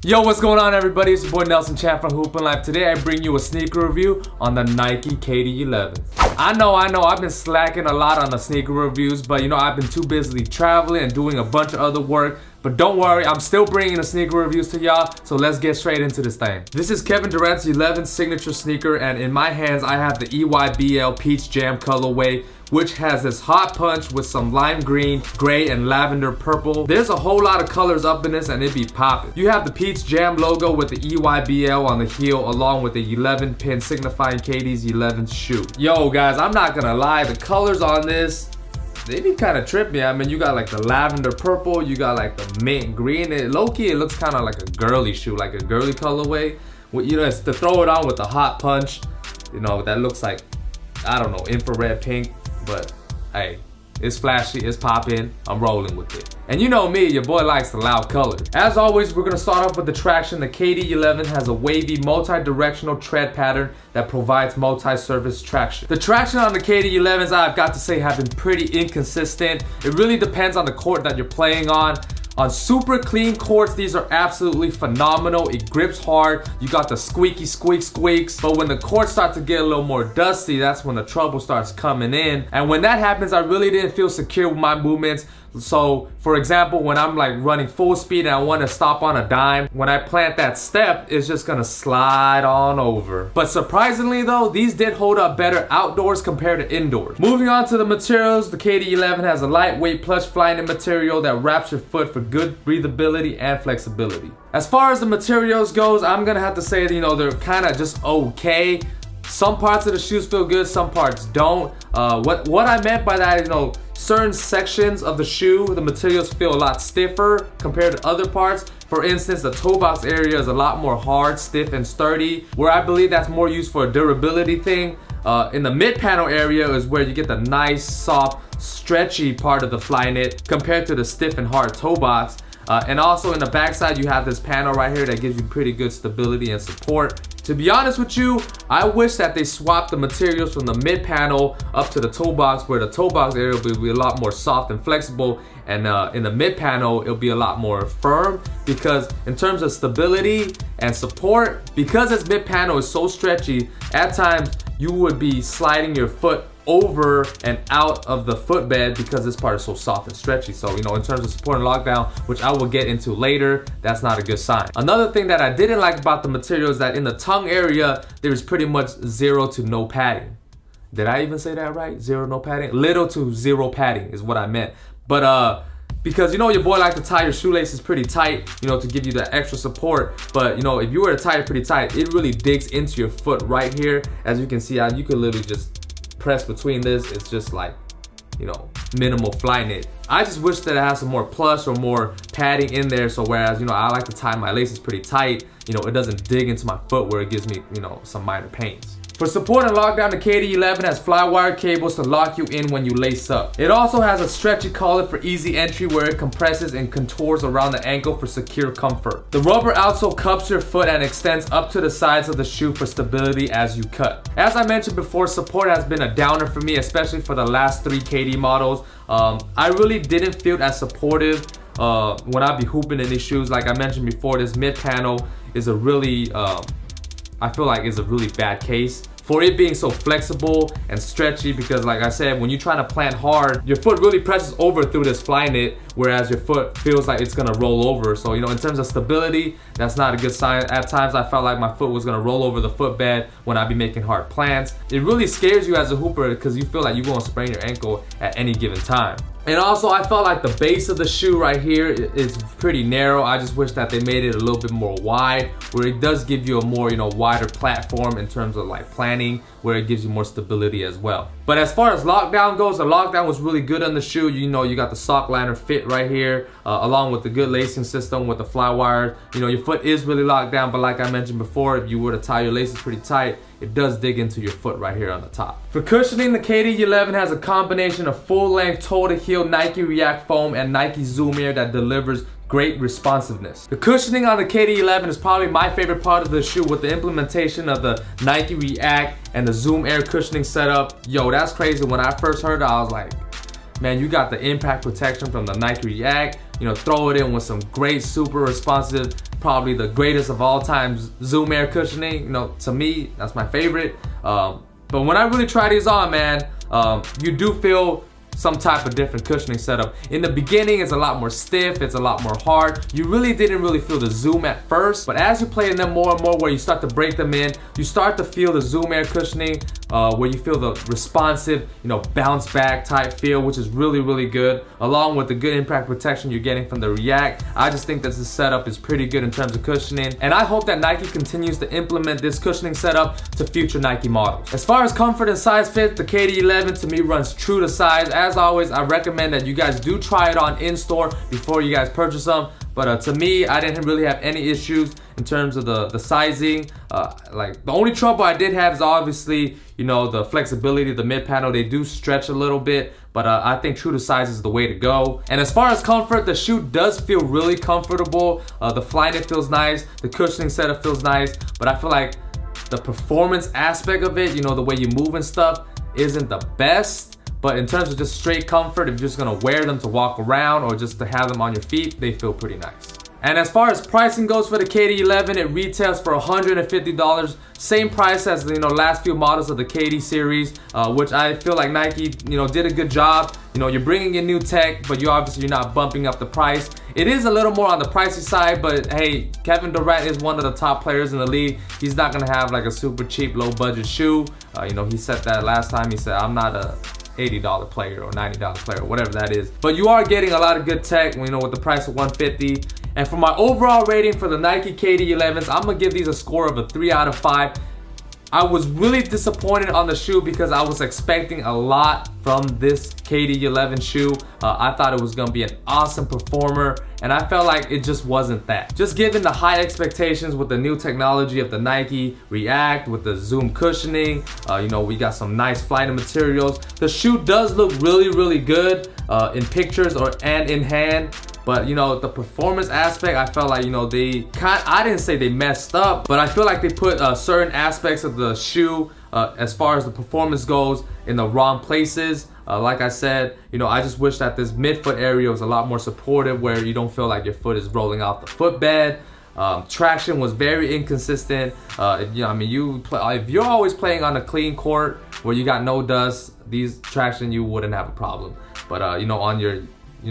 Yo, what's going on, everybody? It's your boy Nelson Chan from Hoopin' Life. Today I bring you a sneaker review on the Nike KD11s. I know, I've been slacking a lot on the sneaker reviews, but I've been too busy traveling and doing a bunch of other work. But don't worry, I'm still bringing the sneaker reviews to y'all, so let's get straight into this thing. This is Kevin Durant's 11th signature sneaker, and in my hands I have the EYBL Peach Jam colorway, which has this hot punch with some lime green, gray, and lavender purple. There's a whole lot of colors up in this and it be popping. You have the Peach Jam logo with the EYBL on the heel along with the 11 pin signifying KD's 11th shoe. Yo guys, I'm not gonna lie, the colors on this, they be kind of trippy. I mean, you got like the lavender purple, you got like the mint green. Low-key, it looks kind of like a girly shoe, like a girly colorway. It's to throw it on with the hot punch, that looks like, I don't know, infrared pink. But hey, it's flashy, it's popping, I'm rolling with it. And you know me, your boy likes the loud colors. As always, we're gonna start off with the traction. The KD11 has a wavy, multi-directional tread pattern that provides multi-surface traction. The traction on the KD11s, I've got to say, have been pretty inconsistent. It really depends on the court that you're playing on. On super clean courts, these are absolutely phenomenal. It grips hard. You got the squeaky squeaks. But when the courts start to get a little more dusty, that's when the trouble starts coming in. And when that happens, I really didn't feel secure with my movements. So, for example, when I'm like running full speed and I want to stop on a dime, when I plant that step, it's just gonna slide on over. But surprisingly though, these did hold up better outdoors compared to indoors. Moving on to the materials, the KD11 has a lightweight plush Flyknit material that wraps your foot for good breathability and flexibility. As far as the materials goes, I'm gonna have to say that, they're kind of just okay. Some parts of the shoes feel good, some parts don't. What I meant by that is, certain sections of the shoe, the materials feel a lot stiffer compared to other parts. For instance, the toe box area is a lot more hard, stiff, and sturdy, where I believe that's more used for a durability thing. In the mid panel area is where you get the nice, soft, stretchy part of the Flyknit compared to the stiff and hard toe box. And also in the backside, you have this panel right here that gives you pretty good stability and support. To be honest with you, I wish that they swapped the materials from the mid panel up to the toe box, where the toe box area will be a lot more soft and flexible, and in the mid panel it'll be a lot more firm, because in terms of stability and support, because this mid panel is so stretchy, at times you would be sliding your foot over and out of the footbed because this part is so soft and stretchy. So in terms of support and lockdown, which I will get into later, that's not a good sign. Another thing that I didn't like about the material is that in the tongue area there is pretty much 0 to no padding. Did I even say that right? 0 no padding? Little to 0 padding is what I meant. But because your boy like to tie your shoelaces pretty tight, to give you that extra support. But if you were to tie it pretty tight, it really digs into your foot right here. As you can see, you could literally just press between this. It's just like, minimal Flyknit. I just wish that it has some more plush or more padding in there. So whereas, I like to tie my laces pretty tight, it doesn't dig into my foot where it gives me, some minor pains. For support and lockdown, the KD11 has fly-wire cables to lock you in when you lace up. It also has a stretchy collar for easy entry where it compresses and contours around the ankle for secure comfort. The rubber outsole cups your foot and extends up to the sides of the shoe for stability as you cut. As I mentioned before, support has been a downer for me, especially for the last 3 KD models. I really didn't feel as supportive when I be hooping in these shoes. Like I mentioned before, this mid panel is a really, I feel like it's a really bad case for it being so flexible and stretchy, because like I said, when you're trying to plant hard, your foot really presses over through this Flyknit, whereas your foot feels like it's gonna roll over. So in terms of stability, that's not a good sign. At times I felt like my foot was gonna roll over the footbed when I be making hard plants. It really scares you as a hooper because you feel like you're gonna sprain your ankle at any given time. And also, I felt like the base of the shoe right here is pretty narrow. I just wish that they made it a little bit more wide, where it does give you a more, wider platform in terms of like planning, where it gives you more stability as well. But as far as lockdown goes, the lockdown was really good on the shoe. You got the sock liner fit right here, along with the good lacing system with the fly wires. Your foot is really locked down, but like I mentioned before, if you were to tie your laces pretty tight, it does dig into your foot right here on the top. For cushioning, the KD11 has a combination of full-length toe-to-heel Nike React foam and Nike Zoom Air that delivers great responsiveness. The cushioning on the KD11 is probably my favorite part of the shoe, with the implementation of the Nike React and the Zoom Air cushioning setup. Yo, that's crazy. When I first heard it, I was like, man, you got the impact protection from the Nike React. you know, throw it in with some great, super responsive, probably the greatest of all time Zoom Air cushioning. You know, to me, that's my favorite. But when I really try these on, man, you do feel some type of different cushioning setup. In the beginning, it's a lot more stiff, it's a lot more hard. You really didn't really feel the Zoom at first, but as you play in them more and more, where you start to break them in, you start to feel the Zoom Air cushioning, where you feel the responsive, you know, bounce back type feel, which is really, really good, along with the good impact protection you're getting from the React. I just think that this setup is pretty good in terms of cushioning, and I hope that Nike continues to implement this cushioning setup to future Nike models. As far as comfort and size fit, the KD11 to me runs true to size. As always, I recommend that you guys do try it on in-store before you guys purchase them. But to me, I didn't really have any issues in terms of the sizing. Like, the only trouble I did have is obviously, you know, the flexibility of the mid panel. They do stretch a little bit, but I think true to size is the way to go. And as far as comfort, the shoe does feel really comfortable. The Flyknit feels nice, the cushioning setup feels nice, but I feel like the performance aspect of it, you know, the way you move and stuff, isn't the best. But in terms of just straight comfort, if you're just gonna wear them to walk around or just to have them on your feet, they feel pretty nice. And as far as pricing goes for the KD11, it retails for $150. Same price as the, you know, last few models of the KD series, which I feel like Nike, you know, did a good job. You know, you're bringing in new tech, but you're not bumping up the price. It is a little more on the pricey side, but hey, Kevin Durant is one of the top players in the league. He's not gonna have like a super cheap, low budget shoe. You know, he said that last time. He said, I'm not a $80 player or $90 player, whatever that is. But you are getting a lot of good tech, you know, with the price of $150. And for my overall rating for the Nike KD11s, I'm gonna give these a score of a 3 out of 5. I was really disappointed on the shoe because I was expecting a lot from this KD11 shoe. I thought it was gonna be an awesome performer, and I felt like it just wasn't that. Just given the high expectations with the new technology of the Nike React, with the Zoom cushioning, you know, we got some nice Flyknit materials. The shoe does look really, really good in pictures and in hand. But you know, the performance aspect, I felt like, you know, I didn't say they messed up, but I feel like they put certain aspects of the shoe as far as the performance goes in the wrong places. Like I said, you know, I just wish that this midfoot area was a lot more supportive, where you don't feel like your foot is rolling off the footbed. Traction was very inconsistent. You know, I mean, if you're always playing on a clean court where you got no dust, these traction, you wouldn't have a problem. But you know, on your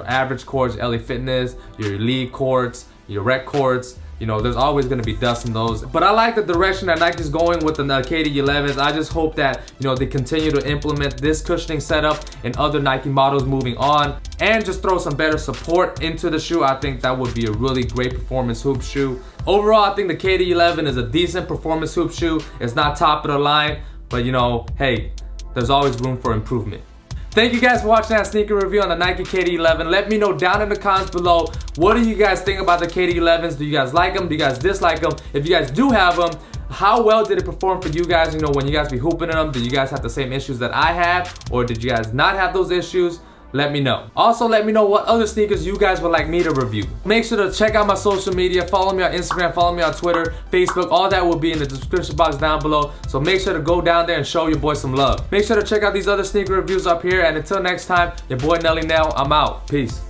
average courts, LA Fitness, your league courts, your rec courts, you know, there's always gonna be dust in those. But I like the direction that Nike's going with the KD11s. I just hope that, you know, they continue to implement this cushioning setup in other Nike models moving on, and just throw some better support into the shoe. I think that would be a really great performance hoop shoe. Overall, I think the KD11 is a decent performance hoop shoe. It's not top of the line, but you know, hey, there's always room for improvement. Thank you guys for watching that sneaker review on the Nike KD11. Let me know down in the comments below, what do you guys think about the KD11s? Do you guys like them? Do you guys dislike them? If you guys do have them, how well did it perform for you guys? You know, when you guys be hooping in them, did you guys have the same issues that I have? Or did you guys not have those issues? Let me know. Also, let me know what other sneakers you guys would like me to review. Make sure to check out my social media. Follow me on Instagram, follow me on Twitter, Facebook. All that will be in the description box down below. So make sure to go down there and show your boy some love. Make sure to check out these other sneaker reviews up here. And until next time, your boy Nelly Nell, I'm out. Peace.